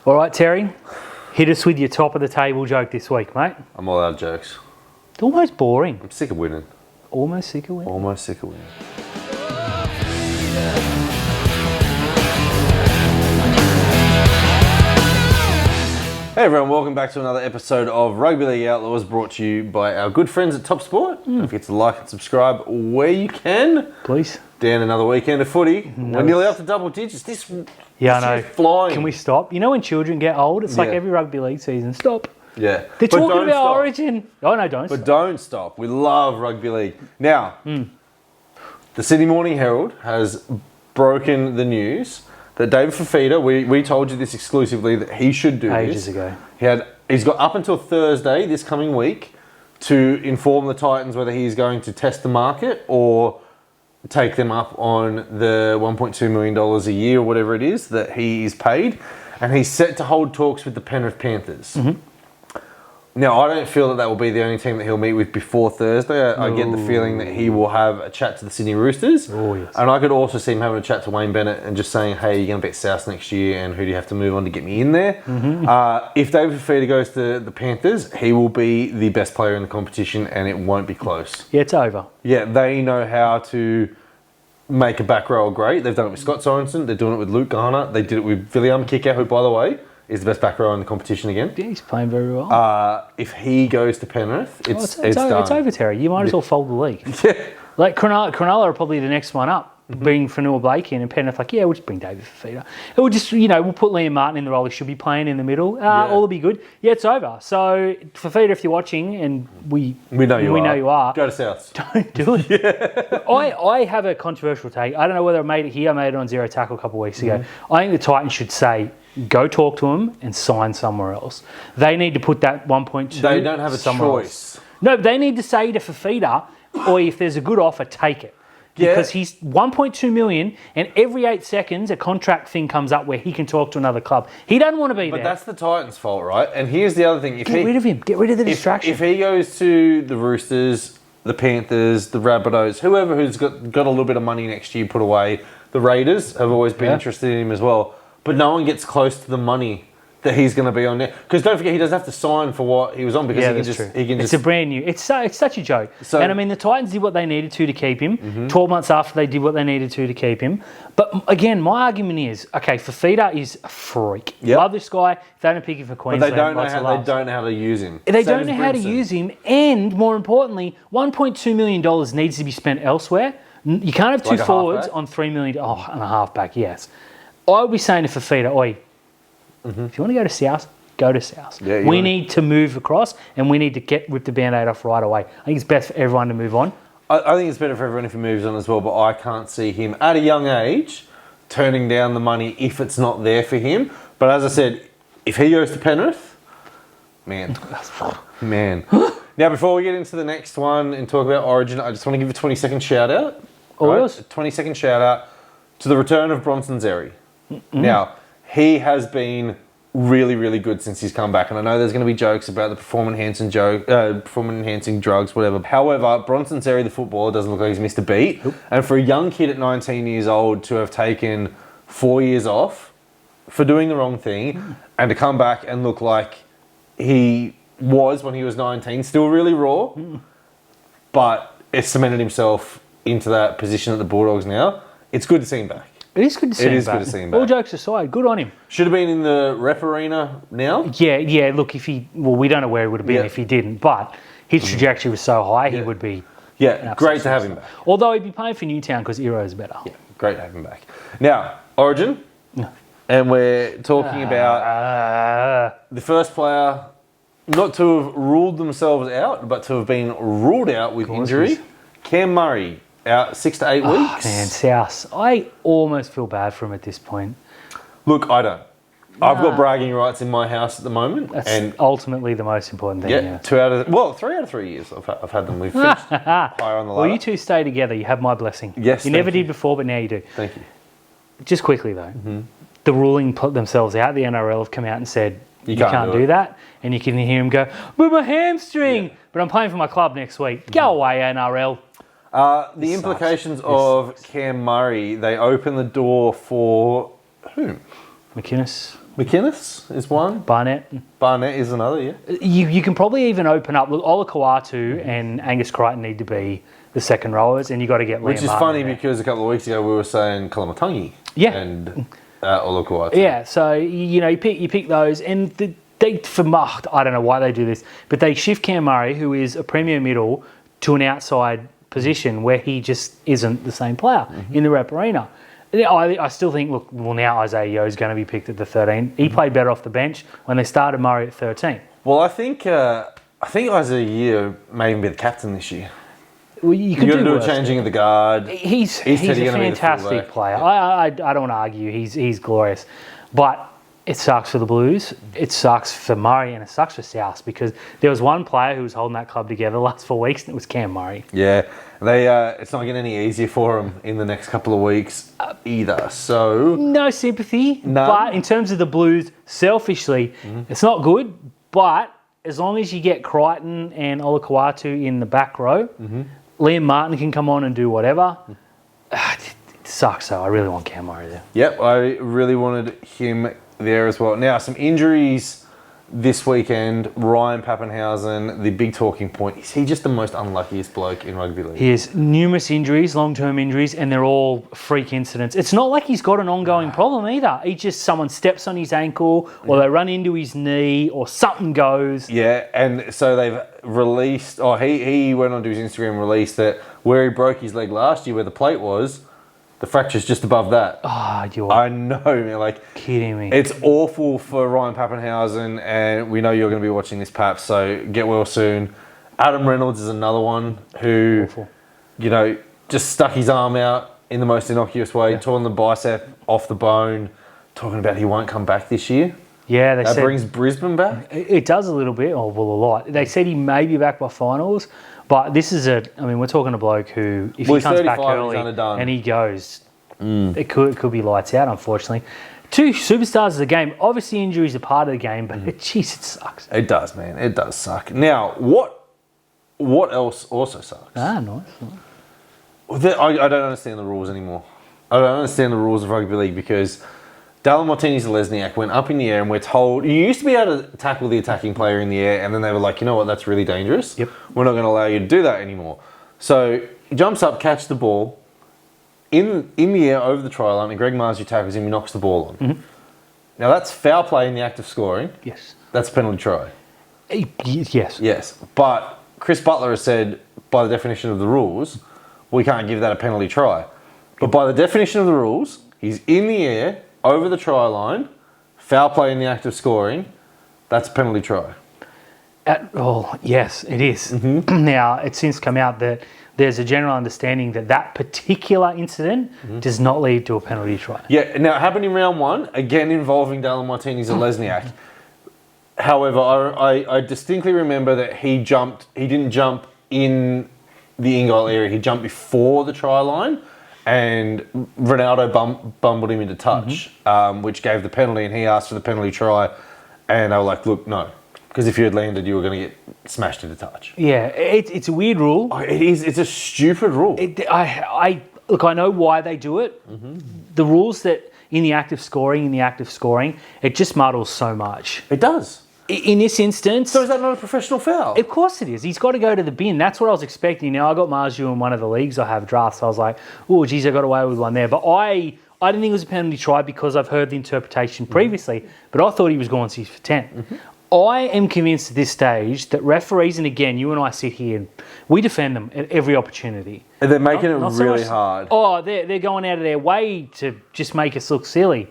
All right, Terry, hit us with your top of the table joke this week, mate. I'm all out of jokes. It's almost boring. I'm sick of winning. Almost sick of winning. Almost sick of winning. Hey everyone, welcome back to another episode of Rugby League Outlaws, brought to you by our good friends at Top Sport. Don't forget to like and subscribe where you can. Please. Dan, another weekend of footy. We're nearly up to double digits. This I know. Flying. Can we stop? You know when children get old, it's like every rugby league season. Stop. Yeah. They're talking about Origin. Oh no, don't But don't stop. We love rugby league. Now, the Sydney Morning Herald has broken the news that David Fifita, we told you this exclusively, that he should do Ages this. ago. He's got up until Thursday this coming week to inform the Titans whether he's going to test the market or take them up on the $1.2 million a year or whatever it is that he is paid. And he's set to hold talks with the Penrith Panthers. Now, I don't feel that will be the only team that he'll meet with before Thursday. I get the feeling that he will have a chat to the Sydney Roosters. Oh, yes. And I could also see him having a chat to Wayne Bennett and just saying, hey, you're going to beat South next year and who do you have to move on to get me in there? If David Fifita goes to the Panthers, he will be the best player in the competition and it won't be close. Yeah, it's over. Yeah, they know how to make a back row great. They've done it with Scott Sorensen. They're doing it with Luke Garner. They did it with William Kickout, who, by the way, is the best back row in the competition again. Yeah, he's playing very well. If he goes to Penrith, it's done. It's over, Terry. You might as well fold the league. Like Cronulla are probably the next one up. Bring Fanua Blake in and Penrith like, we'll just bring David Fifita. It will just, we'll put Liam Martin in the role he should be playing in the middle. All will be good. Yeah, it's over. So, Fifita, if you're watching, and we know you are. Go to Souths. Don't do it. I have a controversial take. I don't know whether I made it here. I made it on Zero Tackle a couple of weeks ago. I think the Titans should say, go talk to him and sign somewhere else. They need to put that 1.2. They don't have a choice. Else. No, they need to say to Fifita, or if there's a good offer, take it. Because he's 1.2 million, and every 8 seconds a contract thing comes up where he can talk to another club. He doesn't want to be there. But that's the Titans' fault, right? And here's the other thing: get rid of him. Get rid of the distraction. If he goes to the Roosters, the Panthers, the Rabbitohs, whoever who's got a little bit of money next year put away, the Raiders have always been interested in him as well. But no one gets close to the money that he's going to be on there. Because don't forget, he doesn't have to sign for what he was on because he can just... It's a brand new... It's such a joke. So, and I mean, the Titans did what they needed to keep him. 12 months after they did what they needed to keep him. But again, my argument is, okay, Fifita is a freak. Love this guy. They don't pick him for Queensland. But they don't know how to use him. They don't know how to use him. And more importantly, $1.2 million needs to be spent elsewhere. You can't have two forwards on $3 million. Oh, and a halfback, yes. I would be saying to Fifita, oi, if you want to go to South, go to South. Yeah, we need to move across and we need to rip the Band-Aid off right away. I think it's best for everyone to move on. I think it's better for everyone if he moves on as well, but I can't see him at a young age turning down the money if it's not there for him. But as I said, if he goes to Penrith, man. Now, before we get into the next one and talk about Origin, I just want to give a 20-second shout-out. A 20-second shout-out to the return of Bronson Xerri. Now, he has been really, really good since he's come back. And I know there's going to be jokes about the performance-enhancing drugs, whatever. However, Bronson Xerri, the footballer, doesn't look like he's missed a beat. And for a young kid at 19 years old to have taken 4 years off for doing the wrong thing and to come back and look like he was when he was 19, still really raw, but it's cemented himself into that position at the Bulldogs now. It's good to see him back. It is good to see him back. All jokes aside, good on him. Should have been in the rep arena now. Yeah. Look, we don't know where he would have been if he didn't, but his trajectory was so high, he would be. Yeah, great to have him back. Although he'd be playing for Newtown because Eero is better. Yeah, great to have him back. Now, Origin, and we're talking about the first player not to have ruled themselves out, but to have been ruled out with injury. Cam Murray. Out 6 to 8 weeks. Man, South. I almost feel bad for him at this point. Look, I don't. I've got bragging rights in my house at the moment. That's ultimately the most important thing. Yeah, 3 out of 3 years I've had them. We've finished higher on the ladder. Well, you two stay together. You have my blessing. Yes, you never did before, but now you do. Thank you. Just quickly though, the ruling put themselves out. The NRL have come out and said you can't do that, and you can hear him go, "But my hamstring." But I'm playing for my club next week. Go away, NRL. The implications of Cam Murray, they open the door for whom? McInnes. McInnes is one. Barnett. Barnett is another, yeah. You can probably even open up. Look, Ola Kawatu and Angus Crichton need to be the second rowers, and you got to get Liam Which is Martin funny there. because a couple of weeks ago we were saying Kalamatangi. Yeah. And Ola Kawatu. Yeah, so you pick those, and I don't know why they do this, but they shift Cam Murray, who is a premier middle, to an outside position where he just isn't the same player in the rep arena. I still think, now Isaiah Yeo is going to be picked at the 13. He played better off the bench when they started Murray at 13. Well, I think Isaiah Yeo may even be the captain this year. Well, you could do a worse. changing of the guard. He's a gonna be the fantastic fullback. player. Yeah. I don't want to argue. He's glorious, but it sucks for the Blues. It sucks for Murray, and it sucks for South because there was one player who was holding that club together the last 4 weeks, and it was Cam Murray. Yeah, it's not getting any easier for them in the next couple of weeks either. So No sympathy, None. but in terms of the Blues, selfishly, it's not good. But as long as you get Crichton and Ola Kawatu in the back row, Liam Martin can come on and do whatever. It sucks though. I really want Cam Murray there. Yep, I really wanted him there as well. Now, some injuries this weekend. Ryan Pappenhausen, the big talking point. Is he just the most unluckiest bloke in rugby league? He has numerous injuries, long-term injuries, and they're all freak incidents. It's not like he's got an ongoing problem either. He just, someone steps on his ankle or they run into his knee or something goes. Yeah, and so they've released, he went onto his Instagram, released that where he broke his leg last year, where the plate was, the fracture's just above that. You're I know, man. Like, kidding me. it's awful for Ryan Pappenhausen, and we know you're going to be watching this, Pap, so get well soon. Adam Reynolds is another one who, Awful. just stuck his arm out in the most innocuous way, torn the bicep off the bone, talking about he won't come back this year. Yeah, they That said brings Brisbane back. it does a little bit, a lot. They said he may be back by finals, but this is we're talking a bloke who, if he comes back 35, early he's underdone. and he goes, it could be lights out, unfortunately. Two superstars of the game. Obviously, injuries are part of the game, but jeez, it sucks. It does, man. It does suck. Now, what else also sucks? Nice. I don't understand the rules anymore. I don't understand the rules of rugby league because Dallin Martinez-Lesniak went up in the air and we're told you used to be able to tackle the attacking player in the air, and then they were like, you know what, that's really dangerous. Yep. We're not going to allow you to do that anymore. So he jumps up, catches the ball in the air over the try line, and Greg Marzio tackles him, he knocks the ball on. Now that's foul play in the act of scoring. Yes. That's a penalty try. Yes. Yes, but Chris Butler has said, by the definition of the rules, we can't give that a penalty try. But by the definition of the rules, he's in the air, over the try line, foul play in the act of scoring, that's a penalty try. Yes, it is. Now, it's since come out that there's a general understanding that particular incident does not lead to a penalty try. Yeah, now it happened in round one, again involving Dallin Martinez and Lesniak. However, I distinctly remember that he didn't jump in the in-goal area, he jumped before the try line, and Ronaldo bumbled him into touch, which gave the penalty, and he asked for the penalty try, and they were like, look, no, because if you had landed, you were going to get smashed into touch. Yeah, it's a weird rule. Oh, it is. It's a stupid rule. I know why they do it. The rules that in the act of scoring, it just muddles so much. It does. In this instance... So is that not a professional foul? Of course it is. He's got to go to the bin. That's what I was expecting. Now, I got Marzio in one of the leagues I have drafts. So I was like, oh, geez, I got away with one there. But I didn't think it was a penalty try because I've heard the interpretation previously. But I thought he was going 6 for 10. I am convinced at this stage that referees, and again, you and I sit here, and we defend them at every opportunity. And they're making it Not so really much- hard. Oh, they're going out of their way to just make us look silly.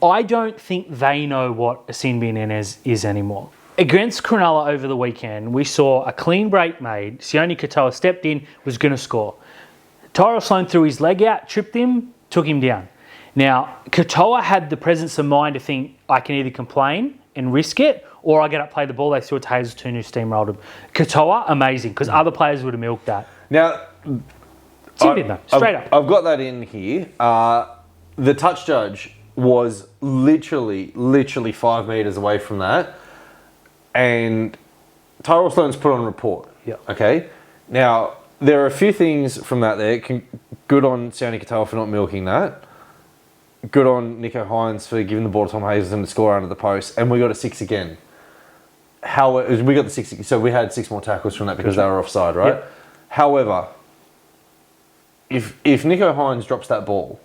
I don't think they know what a sin bin is anymore. Against Cronulla over the weekend, we saw a clean break made. Sione Katoa stepped in, was going to score. Tyrell Sloan threw his leg out, tripped him, took him down. Now, Katoa had the presence of mind to think, I can either complain and risk it, or I get up, play the ball. They threw it to Hazelton, who steamrolled him. Katoa, amazing, because other players would have milked that. Now, Sin bin though, straight up. I've got that in here. The touch judge was literally 5 metres away from that. And Tyrell Sloan's put on a report. Yeah. Okay. Now, there are a few things from that there. Good on Sione Katoa for not milking that. good on Nicho Hynes for giving the ball to Tom Hazelton to score under the post, and we got a 6 again. We got the 6, so we had 6 more tackles from that because they were offside, right? Yep. However, if Nicho Hynes drops that ball,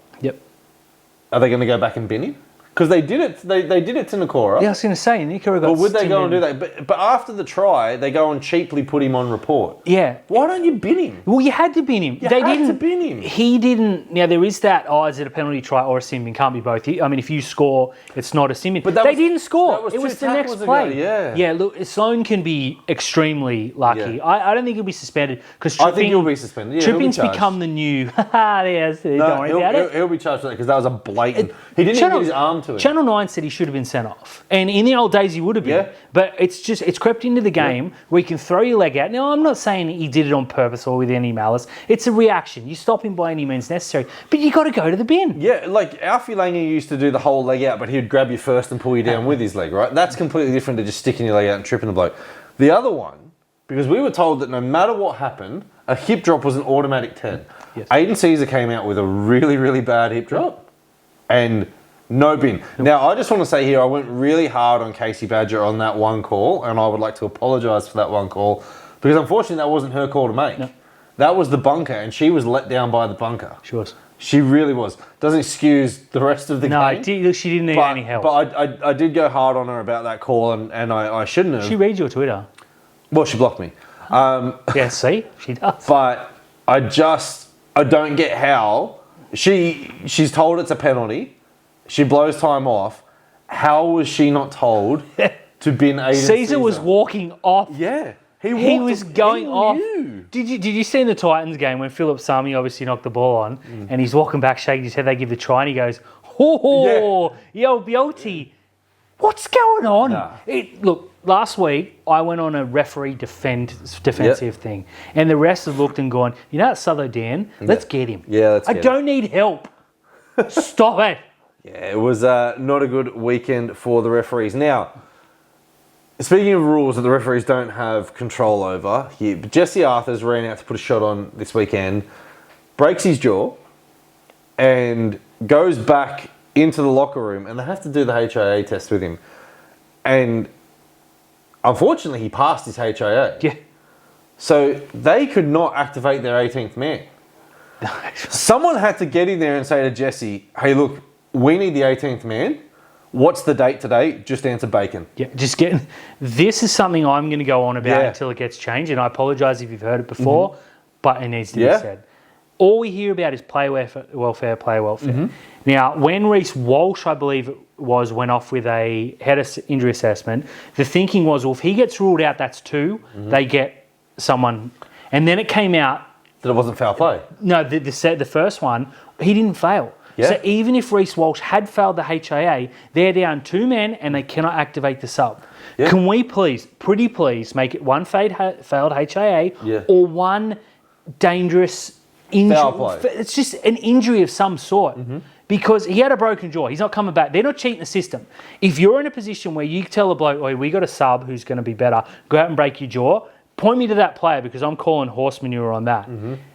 are they going to go back and bin him? Because they did it. They did it to Nakora. Yeah, I was going to say Nakora got. But would they go and do that? But after the try, they go and cheaply put him on report. Yeah. Why don't you bin him? Well, you had to bin him. They had to bin him. He didn't. Now there is that. Oh, is it a penalty try or a sim? It can't be both. I mean, if you score, it's not a sim. But they didn't score. It was the next play. Yeah. Look, Sloan can be extremely lucky. Yeah. I don't think he'll be suspended because I think he'll be suspended. Yeah, tripping's become the new. Don't worry about it. He'll be charged for that because that was a blatant. He didn't even get his arm to it. Channel 9 said he should have been sent off. And in the old days, he would have been. Yeah. But it's crept into the game where you can throw your leg out. Now, I'm not saying he did it on purpose or with any malice. It's a reaction. You stop him by any means necessary. But you got to go to the bin. Yeah, like Alfie Langer used to do the whole leg out, but he'd grab you first and pull you down with his leg, right? That's completely different to just sticking your leg out and tripping the bloke. The other one, because we were told that no matter what happened, a hip drop was an automatic 10. Yes. Aiden Caesar came out with a really, really bad hip drop. And no bin. Now, I just want to say here, I went really hard on Casey Badger on that one call, and I would like to apologise for that one call, because unfortunately that wasn't her call to make. No. That was the bunker, and she was let down by the bunker. She was. She really was. Doesn't excuse the rest of the game. No, she didn't need any help. But I did go hard on her about that call, and I shouldn't have. She reads your Twitter. Well, she blocked me. Yeah, see? She does. But I don't get how she's told it's a penalty. She blows time off. How was she not told to bin Aiden Caesar was walking off. Yeah. He was going off. Did you see in the Titans game when Philip Sami obviously knocked the ball on and he's walking back shaking his head, they give the try and he goes, yo, Beauty, what's going on? Nah. Look, last week I went on a referee defensive thing and the rest have looked and gone, you know that Southo Dan? Let's get him. Yeah, let's get him. I don't need help. Stop it. Yeah, it was not a good weekend for the referees. Now, speaking of rules that the referees don't have control over, Jesse Arthurs ran out to put a shot on this weekend, breaks his jaw, and goes back into the locker room, and they have to do the HIA test with him. And unfortunately, he passed his HIA. Yeah. So they could not activate their 18th man. Someone had to get in there and say to Jesse, hey, look, we need the 18th man. What's the date today? Just answer bacon. Yeah, this is something I'm going to go on about until it gets changed, and I apologise if you've heard it before, but it needs to be said. All we hear about is player welfare. Now, when Reece Walsh, I believe it was, went off with a head injury assessment, the thinking was, well, if he gets ruled out, that's 2, they get someone. And then it came out that it wasn't foul play. No, the first one, he didn't fail. Yeah. So even if Reece Walsh had failed the HIA, they're down 2 men and they cannot activate the sub. Yeah. Can we please make it 1 failed HIA or 1 dangerous injury? Foul play. It's just an injury of some sort. Because he had a broken jaw. He's not coming back. They're not cheating the system. If you're in a position where you tell a bloke, we got a sub who's going to be better, go out and break your jaw, point me to that player because I'm calling horse manure on that.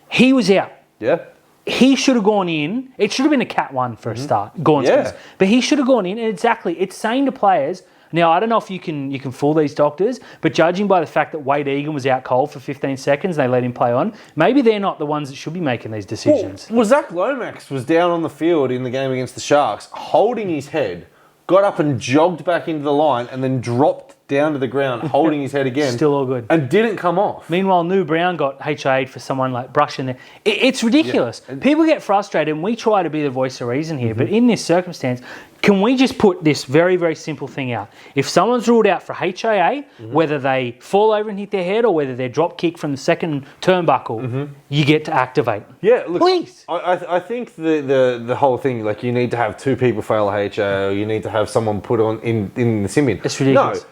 He was out. Yeah. He should have gone in. It should have been a Cat 1 for a start. But he should have gone in. And exactly, it's saying to players, now I don't know if you can fool these doctors, but judging by the fact that Wade Egan was out cold for 15 seconds and they let him play on, maybe they're not the ones that should be making these decisions. Well, Zach Lomax was down on the field in the game against the Sharks, holding his head, got up and jogged back into the line and then dropped down to the ground, holding his head again. Still all good. And didn't come off. Meanwhile, New Brown got HIA'd for someone like brushing there. It's ridiculous. Yeah. People get frustrated and we try to be the voice of reason here, but in this circumstance, can we just put this very, very simple thing out? If someone's ruled out for HIA, whether they fall over and hit their head or whether they're drop kick from the second turnbuckle, you get to activate. Yeah, look, please. I think the whole thing, like you need to have 2 people fail a HIA or you need to have someone put on in the sim-in. It's ridiculous. No.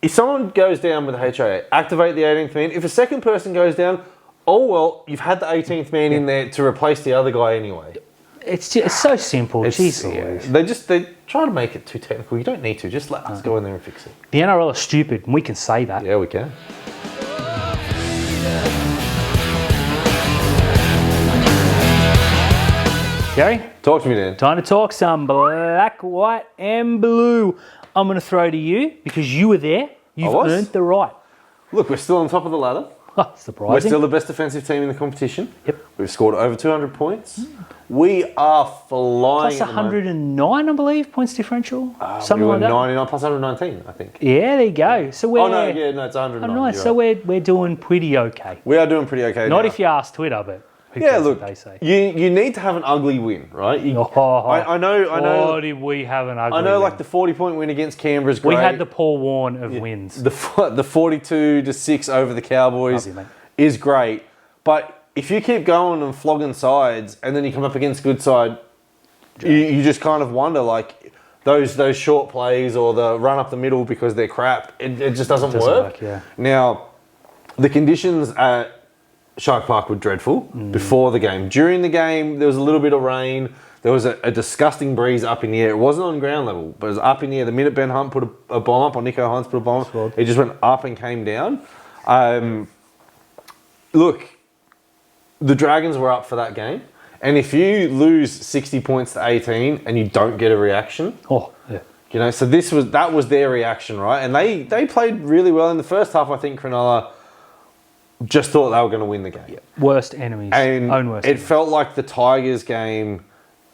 If someone goes down with a HIA, activate the 18th man. If a second person goes down, you've had the 18th man in there to replace the other guy anyway. It's so simple. They try to make it too technical. You don't need to. Just let us go in there and fix it. The NRL are stupid, and we can say that. Yeah, we can. Gary, Talk to me, Dan. time to talk some black, white, and blue. I'm going to throw to you because you were there. You've earned the right. Look, we're still on top of the ladder. Surprising. We're still the best defensive team in the competition. Yep. We've scored over 200 points. We are flying. Plus 109, I believe, points differential. Something we were like that. 99 plus 119, I think. Yeah, there you go. So we're. Oh no, yeah, no, it's 109. So we're doing pretty okay. We are doing pretty okay. Not now. if you ask Twitter, but who Yeah, cares look, what they say. you need to have an ugly win, right? I know. Oh, did we have an ugly I know, win? like the 40-point win against Canberra is great. We had the Paul Warren of wins. The 42-6 over the Cowboys is great, but if you keep going and flogging sides, and then you come up against a good side, you just kind of wonder, like those short plays or the run up the middle because they're crap. It just doesn't work. Yeah. Now, the conditions at Shark Park were dreadful before the game. During the game, there was a little bit of rain. There was a disgusting breeze up in the air. It wasn't on ground level, but it was up in the air. The minute Ben Hunt put a bomb up, or Nico Hines put a bomb up, it just went up and came down. Look, the Dragons were up for that game. And if you lose 60 points to 18 and you don't get a reaction, you know, so that was their reaction, right? And they played really well in the first half. I think Cronulla just thought they were going to win the game. Yeah. Worst enemies. And own worst it enemies. felt like the Tigers game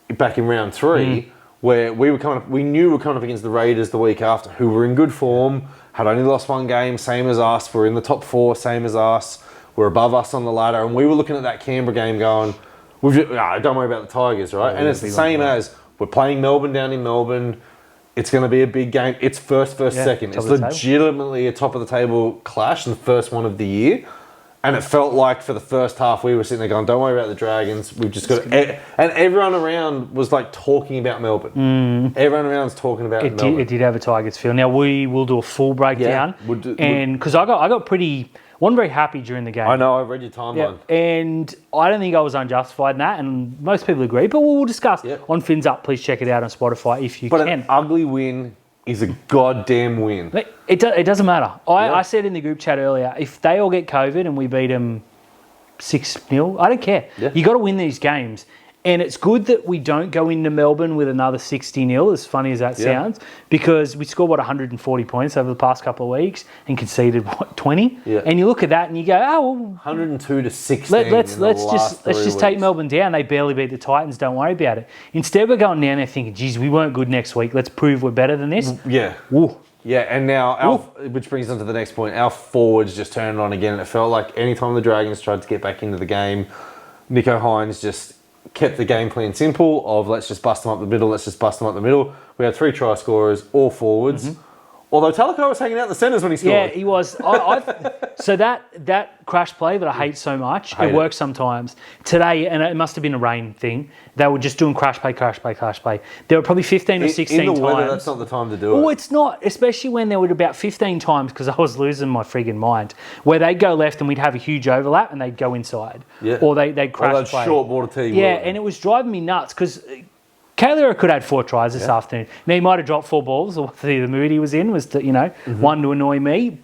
back in round 3, where we knew we were coming up against the Raiders the week after, who were in good form, had only lost one game, same as us. We're in the top 4, same as us. We're above us on the ladder, and we were looking at that Canberra game going, don't worry about the Tigers, right? And it's the same as we're playing Melbourne down in Melbourne. It's going to be a big game. It's first, second. It's legitimately a top of the table clash, and the first one of the year. And it felt like for the first half we were sitting there going, don't worry about the Dragons. We've just got to... And everyone around was like talking about Melbourne. Everyone around was talking about Melbourne. It did have a Tigers feel. Now we will do a full breakdown. And because I got pretty... wasn't very happy during the game. I know, I read your timeline. Yeah, and I don't think I was unjustified in that, and most people agree, but we'll discuss on Fins Up. Please check it out on Spotify if you can. But an ugly win is a goddamn win. It doesn't matter. I said in the group chat earlier, if they all get COVID and we beat them 6-0, I don't care. Yeah. You got to win these games. And it's good that we don't go into Melbourne with another 60-0, as funny as that sounds, because we scored, 140 points over the past couple of weeks and conceded, 20? Yeah. And you look at that and you go, 102 to 16 let's just take Melbourne down. They barely beat the Titans, don't worry about it. Instead, we're going down there thinking, geez, we weren't good next week. Let's prove we're better than this. Yeah. Woo. Yeah, and now, which brings us on to the next point, our forwards just turned on again. And it felt like any time the Dragons tried to get back into the game, Nico Hines just kept the game plan simple of let's just bust them up the middle. We had 3 try scorers, all forwards. Although Talakai was hanging out the centres when he scored. Yeah, he was. So that crash play that I hate so much, it works sometimes. Today, and it must have been a rain thing, they were just doing crash play. There were probably 15 or 16 times. In the weather, that's not the time to do it. Well, it's not, especially when there were about 15 times, because I was losing my friggin' mind, where they'd go left and we'd have a huge overlap and they'd go inside. Yeah. Or they'd crash play. Short ball to tee. Yeah, and it was driving me nuts, because Kaylera could have had 4 tries this afternoon. Now, he might have dropped 4 balls, or the mood he was in was to, one to annoy me.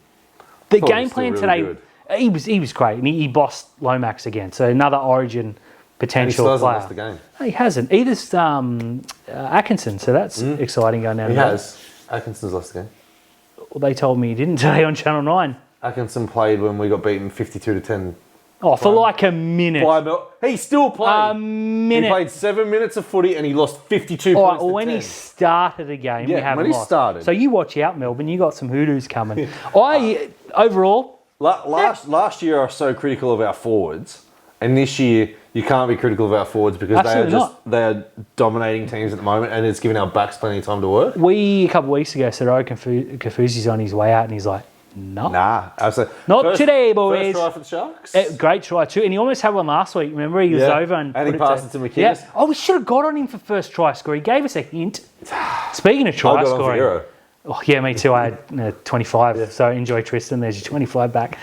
The game plan today, he was great, and he bossed Lomax again. So another Origin potential and he still hasn't player. lost the game. No, he hasn't. Either's Atkinson, so that's exciting going down. He has. Atkinson's lost the game. Well, they told me he didn't today on Channel 9. Atkinson played when we got beaten 52-10. Oh, for like a minute. He still played. A minute. He played 7 minutes of footy and he lost 52 points. Right, well, when he started a game, we haven't lost. Started. So you watch out, Melbourne. You got some hoodoos coming. Overall, last year I was so critical of our forwards, and this year you can't be critical of our forwards because they are dominating teams at the moment, and it's giving our backs plenty of time to work. A couple of weeks ago said, Kafusi's on his way out, and he's like, no. Nah, absolutely. Not today, boys. First try for the Sharks. Great try too, and he almost had one last week. Remember, he was over and he passed it to McInnes. Yeah. Oh, we should have got on him for first try score. He gave us a hint. Speaking of try scoring, oh yeah, me too. I had 25. So enjoy Tristan. There's your 25 back.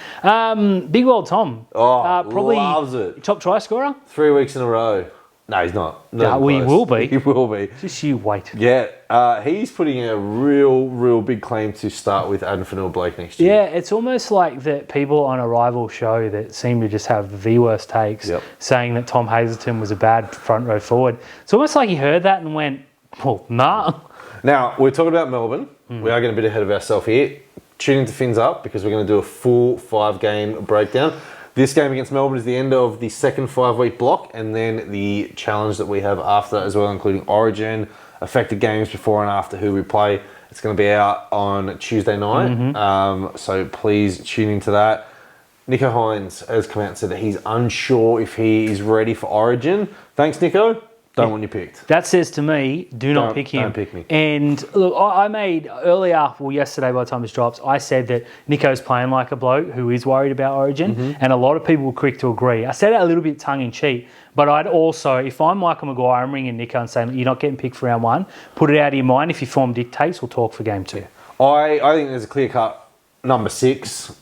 Big World Tom. Probably loves it. Top try scorer. 3 weeks in a row. No, he's not. No, he will be. He will be. Just you wait. Yeah, he's putting a real big claim to start with Adam Fanua-Blake next year. Yeah, it's almost like that people on a rival show that seem to just have the worst takes, saying that Tom Hazelton was a bad front row forward. It's almost like he heard that and went, well, nah. Now, we're talking about Melbourne. We are getting a bit ahead of ourselves here. Tune into Fins Up because we're going to do a full 5-game breakdown. This game against Melbourne is the end of the second 5-week block, and then the challenge that we have after as well, including Origin, affected games before and after who we play. It's going to be out on Tuesday night, so please tune into that. Nicho Hynes has come out and said that he's unsure if he is ready for Origin. Thanks, Nicho. Don't want you picked. That says to me, do not pick him. Don't pick me. And look, I made earlier, yesterday by the time this drops, I said that Nico's playing like a bloke who is worried about Origin, and a lot of people were quick to agree. I said it a little bit tongue-in-cheek, but I'd also, if I'm Michael Maguire, I'm ringing Nico and saying, you're not getting picked for round 1. Put it out of your mind. If your form dictates, we'll talk for game 2. I think there's a clear-cut number 6.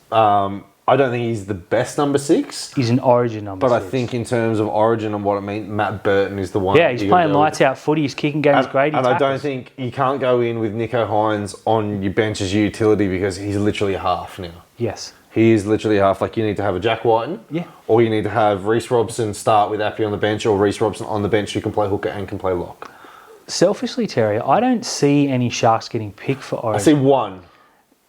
I don't think he's the best number 6. He's an Origin number 6. But I think in terms of Origin and what it means, Matt Burton is the one. Yeah, he's playing lights out footy. His kicking game is great. And I don't think you can't go in with Nicho Hynes on your bench as your utility because he's literally a half now. Yes. He is literally a half. Like you need to have a Jack Whiten. Yeah. Or you need to have Reece Robson start with Appy on the bench, or Reece Robson on the bench who can play hooker and can play lock. Selfishly, Terry, I don't see any Sharks getting picked for Origin. I see one.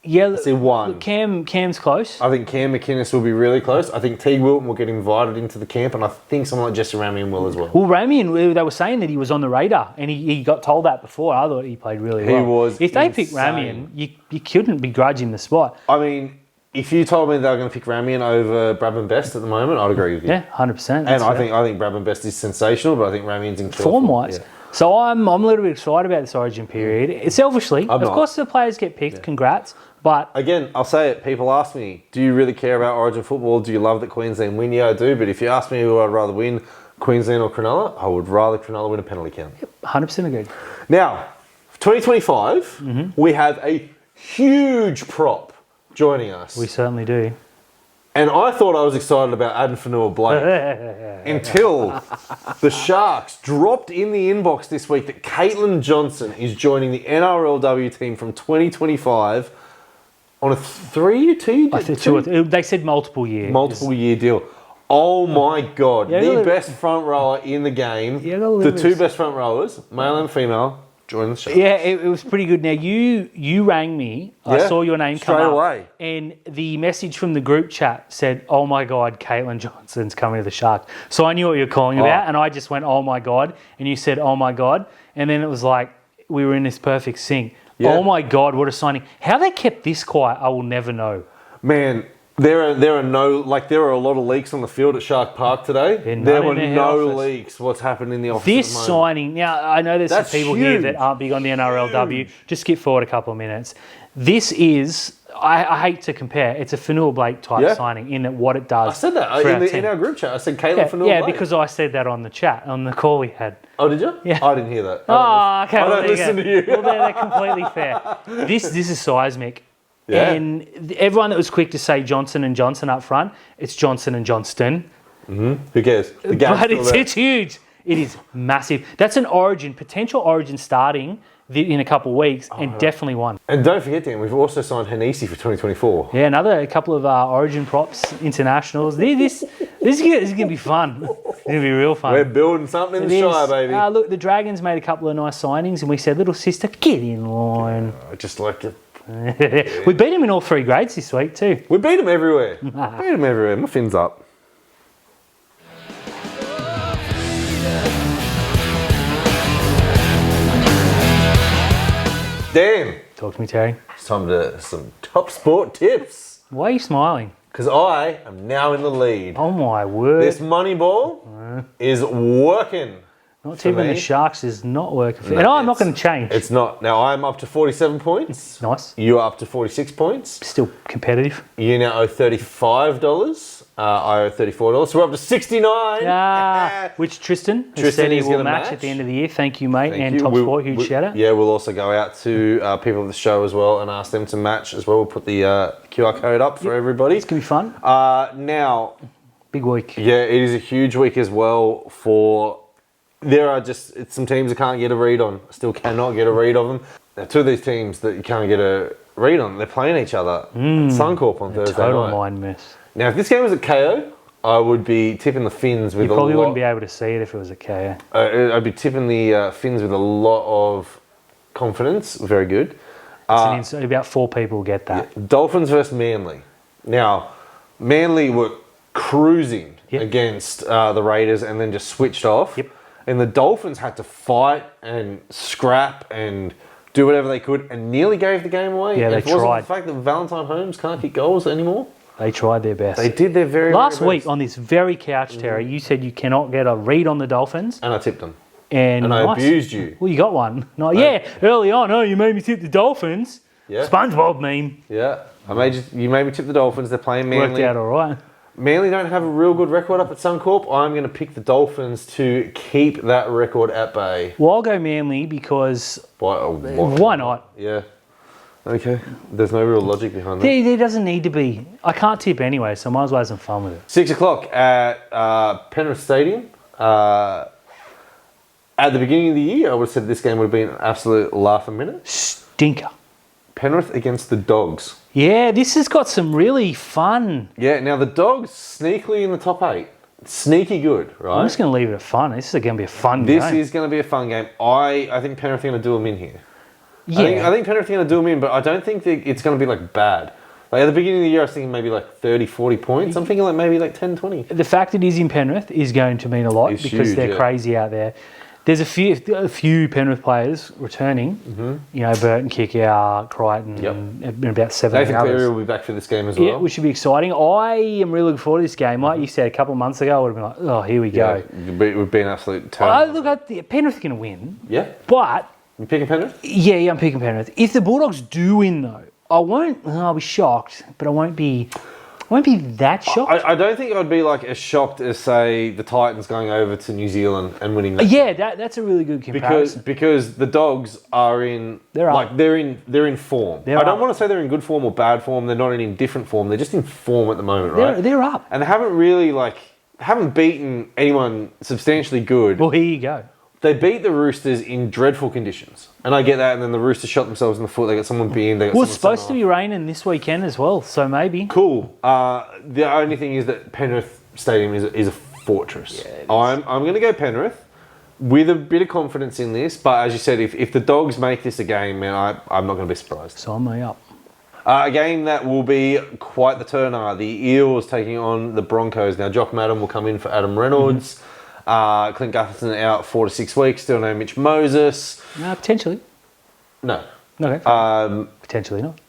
Yeah, I see one. Cam's close. I think Cam McInnes will be really close. I think Teague Wilton will get invited into the camp, and I think someone like Jesse Ramian will as well. Well, Ramian, they were saying that he was on the radar, and he got told that before. I thought he played really well. He was If they insane. picked Ramian, you couldn't begrudge him the spot. I mean, if you told me they were going to pick Ramian over Bradman Best at the moment, I'd agree with you. Yeah, 100%. And I think Bradman Best is sensational, but I think Ramian's in form-wise. Yeah. So I'm a little bit excited about this Origin period. Selfishly, of course the players get picked, congrats. But again, I'll say it, people ask me, do you really care about Origin football? Do you love that Queensland win? Yeah, I do. But if you ask me who I'd rather win, Queensland or Cronulla, I would rather Cronulla win a penalty count. Yep, 100% agreed. Now, 2025, we have a huge prop joining us. We certainly do. And I thought I was excited about Adam Fanua-Blake until the Sharks dropped in the inbox this week that Caitlin Johnson is joining the NRLW team from 2025 on a 3 2 They said multiple year. Multiple year deal. Oh my God. The best front rower in the game. The 2 best front rowers, male and female, join the Sharks. Yeah, it was pretty good. Now, you rang me. I saw your name come up. Straight away. And the message from the group chat said, oh my God, Caitlin Johnson's coming to the Sharks. So I knew what you were calling about, and I just went, oh my God. And you said, oh my God. And then it was like, we were in this perfect sync. Yeah. Oh my God, what a signing. How they kept this quiet, I will never know. Man, there are a lot of leaks on the field at Shark Park today. There were no leaks. What's happened in the office? This signing, now I know there's some people here that aren't big on the NRLW. Just skip forward a couple of minutes. This is, I hate to compare, it's a Fanua-Blake type signing in what it does. I said that in our group chat. I said Caitlin Fanua-Blake. Yeah, because I said that on the chat, on the call we had. Oh, did you? Yeah. I didn't hear that. Okay. I don't listen to you. Well, they're completely fair. This is seismic. Yeah. And everyone that was quick to say Johnson and Johnson up front, it's Johnson and Johnston. Mm-hmm. Who cares? But it's huge. It is massive. That's an potential Origin starting in a couple of weeks, and definitely one. And don't forget, Dan, we've also signed Hanisi for 2024. Yeah, a couple of Origin props, internationals. This is going to be fun. It's going to be real fun. We're building something in the Shire, baby. Look, the Dragons made a couple of nice signings, and we said, little sister, get in line. I just like it. We beat them in all 3 grades this week too. We beat them everywhere. My fin's up. Dan. Talk to me, Terry. It's time to some top sport tips. Why are you smiling? Because I am now in the lead. Oh my word. This money ball is working. Not tipping the Sharks is not working. And I'm not going to change. It's not. Now I'm up to 47 points. Nice. You are up to 46 points. Still competitive. You now owe $35. I owe $34. So we're up to 69. Which Tristan said he will match at the end of the year. Thank you, mate. And Top Sport, huge shout out. Yeah, we'll also go out to people of the show as well and ask them to match as well. We'll put the QR code up for everybody. It's going to be fun. Now, big week. Yeah, it is a huge week as well for there are just some teams I can't get a read on. I still cannot get a read of them. Now, two of these teams that you can't get a read on, they're playing each other at Suncorp on Thursday total night. mind mess. Now, if this game was at KO, I would be tipping the Finns with You probably wouldn't be able to see it if it was a KO. I'd be tipping the Finns with a lot of confidence. Very good. About 4 people get that. Yeah, Dolphins versus Manly. Now, Manly were cruising against the Raiders and then just switched off. Yep. And the Dolphins had to fight and scrap and do whatever they could and nearly gave the game away. Yeah, they it wasn't tried. the fact that Valentine Holmes can't kick goals anymore. They tried their best. They did their very Last very week best. on this very couch, Terry, you said you cannot get a read on the Dolphins. And I tipped them. And I nice. abused you. Well, you got one. No, early on. Oh, you made me tip the Dolphins. Yeah. SpongeBob meme. Yeah. You made me tip the Dolphins. They're playing Manly. Worked out all right. Manly don't have a real good record up at Suncorp. I'm going to pick the Dolphins to keep that record at bay. Well, I'll go Manly because why not? Yeah. Okay. There's no real logic behind that. There doesn't need to be. I can't tip anyway, so I might as well have some fun with it. 6 o'clock at Penrith Stadium. At the beginning of the year, I would have said this game would have been an absolute laugh a minute. Stinker. Penrith against the Dogs. Yeah, this has got some really fun. Yeah, now the Dogs sneakily in the top 8. Sneaky good, right? I'm just going to leave it at fun. This is going to be a fun game. This is going to be a fun game. I think Penrith are going to do them in here. Yeah. I think Penrith are going to do them in, but I don't think that it's going to be like bad. Like at the beginning of the year, I was thinking maybe like 30, 40 points. I'm thinking like maybe like 10, 20. The fact it is in Penrith is going to mean a lot because huge, they're crazy out there. There's a few Penrith players returning. Mm-hmm. You know, Burton, Kickout, Crichton, and about 7 Nathan others. Cleary will be back for this game as well. Yeah, which should be exciting. I am really looking forward to this game. Like you said, a couple of months ago, I would have been like, oh, here we go. It would be an absolute turn. Penrith are going to win. Yeah. But... You picking Penrith? Yeah, I'm picking Penrith. If the Bulldogs do win, though, I'll be shocked, but I won't be that shocked. I don't think I'd be like as shocked as, say, the Titans going over to New Zealand and winning that. Yeah, that's a really good comparison. Because the Dogs are in they're in form. I don't want to say they're in good form or bad form. They're not in indifferent form. They're just in form at the moment, right? They're up. And they haven't beaten anyone substantially good. Well, here you go. They beat the Roosters in dreadful conditions. And I get that, and then the Roosters shot themselves in the foot. They got someone being. Well, it's supposed to be raining this weekend as well, so maybe. Cool. The only thing is that Penrith Stadium is a fortress. Yeah, I'm going to go Penrith with a bit of confidence in this, but as you said, if the Dogs make this a game, man, I'm not going to be surprised. Sign me up. A game that will be quite the turner. The Eels taking on the Broncos. Now, Jock Madden will come in for Adam Reynolds. Mm-hmm. Clint Gutherson out 4 to 6 weeks. Still no Mitch Moses. No, potentially. No. Okay. Potentially not.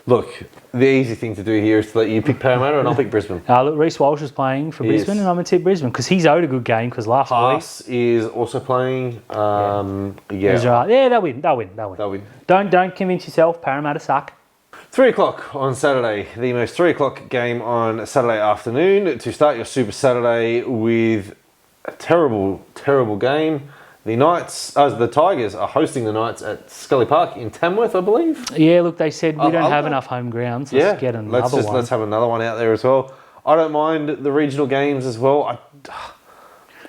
Look, the easy thing to do here is to let you pick Parramatta and I'll pick Brisbane. Look, Reece Walsh is playing for Brisbane and I'm going to tip Brisbane because he's owed a good game because last Haas is also playing. He's right. Yeah, they'll win. Don't convince yourself. Parramatta suck. 3 o'clock on Saturday, the most 3 o'clock game on Saturday afternoon to start your Super Saturday with a terrible, terrible game. The Tigers are hosting the Knights at Scully Park in Tamworth, I believe. Yeah, look, they said we don't have enough home grounds. Let's get another one. Let's have another one out there as well. I don't mind the regional games as well.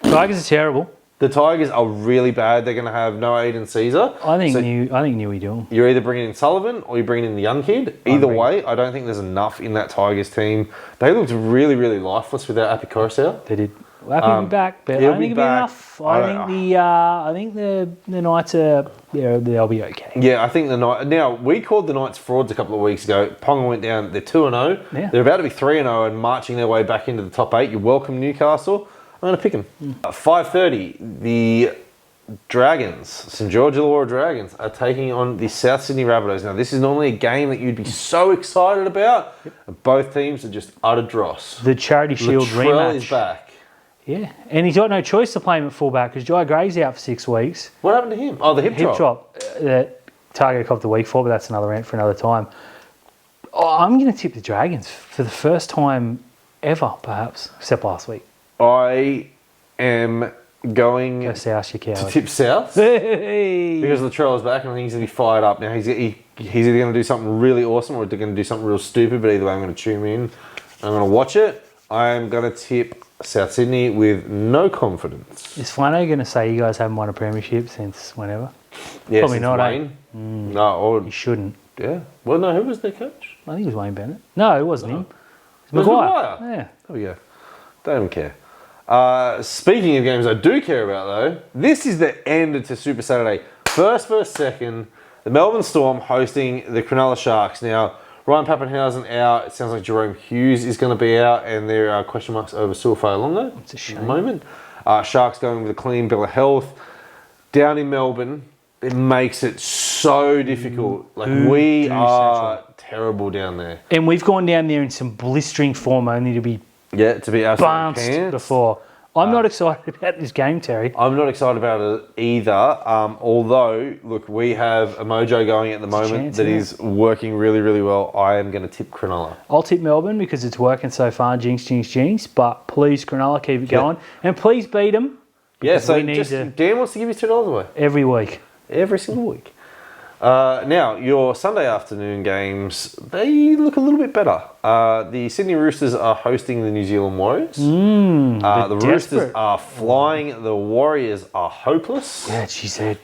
Tigers are terrible. The Tigers are really bad. They're going to have no Aiden Caesar. I think Newey do. You're either bringing in Sullivan or you're bringing in the young kid. Either way, I don't think there's enough in that Tigers team. They looked really, really lifeless without Api Coruscant. They did. Well, Api will be back, but I don't think it'll be enough. I think the Knights they'll be okay. Yeah, I think the Knights. Now we called the Knights frauds a couple of weeks ago. Ponga went down. They're 2-0. Yeah. They're about to be 3-0 and marching their way back into the top 8. You're welcome, Newcastle. I'm going to pick them. 5:30, the Dragons, St George Illawarra Dragons, are taking on the South Sydney Rabbitohs. Now, this is normally a game that you'd be so excited about. Yep. Both teams are just utter dross. The Charity Shield rematch. Is back. Yeah, and he's got no choice to play him at fullback because Jai Gray's out for 6 weeks. What happened to him? Oh, the hip drop. That Target copped the week for, but that's another rant for another time. I'm going to tip the Dragons for the first time ever, perhaps, except last week. I am going to tip South because Latrell is back and I think he's going to be fired up. Now, he's either going to do something really awesome or they're going to do something real stupid, but either way, I'm going to tune in. I'm going to watch it. I'm going to tip South Sydney with no confidence. Is Flano going to say you guys haven't won a premiership since whenever? Yeah, Probably since not, Wayne. No, or You shouldn't. yeah. Well, no, who was their coach? I think it was Wayne Bennett. No, it wasn't him. It It was Maguire. Maguire. Yeah. There we go. Don't even care. Speaking of games I do care about, though, this is the end to Super Saturday. First, second, the Melbourne Storm hosting the Cronulla Sharks. Now, Ryan Pappenhausen out. It sounds like Jerome Hughes is going to be out, and there are question marks over Suafai-Longo It's a shame. at the moment. Sharks going with a clean bill of health. Down in Melbourne, it makes it so difficult. Like, we are terrible down there. And we've gone down there in some blistering form only to be Yeah, to be absolutely bounced pants. before. I'm not excited about this game, Terry. I'm not excited about it either. Although, look, we have a mojo going at the moment chance, that isn't is working really, really well. I am going to tip Cronulla. I'll tip Melbourne because it's working so far. Jinx, jinx, jinx. But please, Cronulla, keep it going. And please beat them. Yeah, so we need just to- Dan wants to give his $2 away Every week. every single week. Now, your Sunday afternoon games, they look a little bit better. The Sydney Roosters are hosting the New Zealand Warriors. The Roosters desperate. are flying. The Warriors are hopeless. Yeah, she said.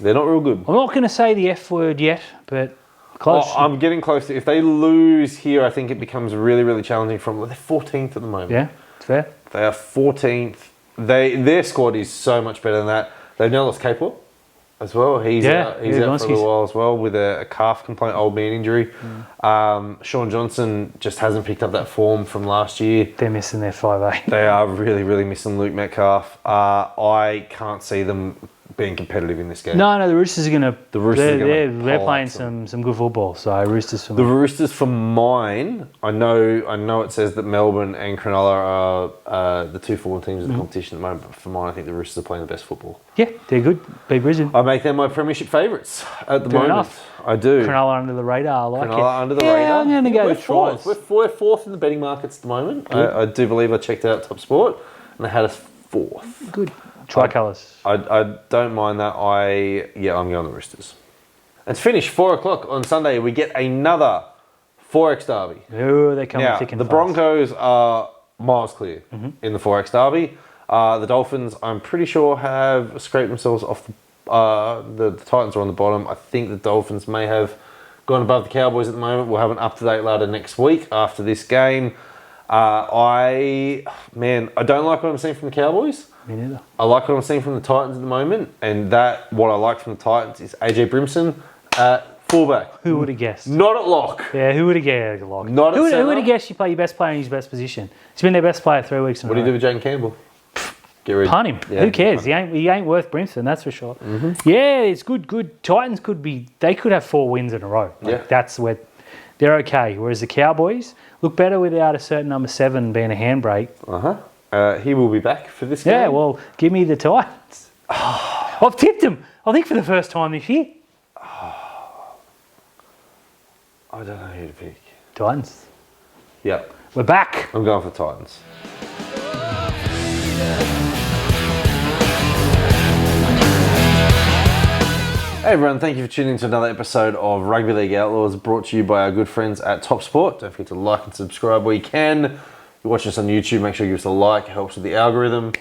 They're not real good. I'm not going to say the F word yet, but close. Oh, I'm getting close to. If they lose here, I think it becomes really, really challenging. They're 14th at the moment. Yeah, it's fair. They are 14th. Their squad is so much better than that. They've now lost Capewell as well. He's out for a little while as well with a calf complaint, old man injury. Sean Johnson just hasn't picked up that form from last year. They're missing their 5'8". They are really, really missing Luke Metcalf. I can't see them being competitive in this game. No, the Roosters are going to. The Roosters are gonna they're pull playing out some good football. So Roosters for The me. Roosters for mine, I know it says that Melbourne and Cronulla are the two forward teams in the competition at the moment, but for mine I think the Roosters are playing the best football. Yeah, they're good. Beat Brisbane. I make them my premiership favourites at the Fair moment. enough. I do. Cronulla under the radar. I like Cronulla it. under the yeah, radar. I'm going to go We're with tries. fourth. We're fourth in the betting markets at the moment. I do believe I checked out Top Sport and they had us fourth. Good. Tricolours. I don't mind that. I'm going the Roosters. And to finish, 4 o'clock on Sunday, we get another 4X derby. Oh, they're coming Now, thick and the fast. Broncos are miles clear in the 4X derby. The Dolphins, I'm pretty sure, have scraped themselves off the Titans are on the bottom. I think the Dolphins may have gone above the Cowboys at the moment. We'll have an up-to-date ladder next week after this game. I don't like what I'm seeing from the Cowboys. Me neither. I like what I'm seeing from the Titans at the moment, and what I like from the Titans is AJ Brimson at fullback. Who would have guessed? Not at lock. Yeah, who would have guessed? Like, Not at who centre. would have guessed you play your best player in his best position? He's been their best player 3 weeks in What a do you row. do with Jaden Campbell? Get rid. Punt him. Yeah, Who cares? punt He ain't worth Brimson, that's for sure. Yeah, it's good. Titans they could have 4 wins in a row. Like, Yeah. That's where they're okay. Whereas the Cowboys look better without a certain number 7 being a handbrake. He will be back for this game. Yeah, well, give me the Titans. I've tipped them. I think for the first time this year. I don't know who to pick. Titans. Yeah, We're back. I'm going for Titans. Hey everyone, thank you for tuning in to another episode of Rugby League Outlaws, brought to you by our good friends at Top Sport. Don't forget to like and subscribe where you can. If you're watching us on YouTube, make sure you give us a like. It helps with the algorithm.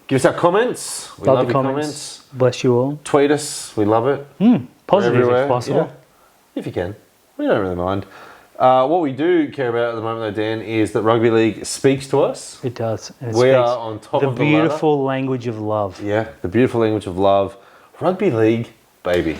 Give us our comments. We love the your comments. Bless you all. Tweet us. We love it. Positive Everywhere. if possible. Yeah. If you can. We don't really mind. What we do care about at the moment, though, Dan, is that Rugby League speaks to us. It does. And it We speaks are on top of the ladder. beautiful language of love. Yeah, the beautiful language of love. Rugby League, baby.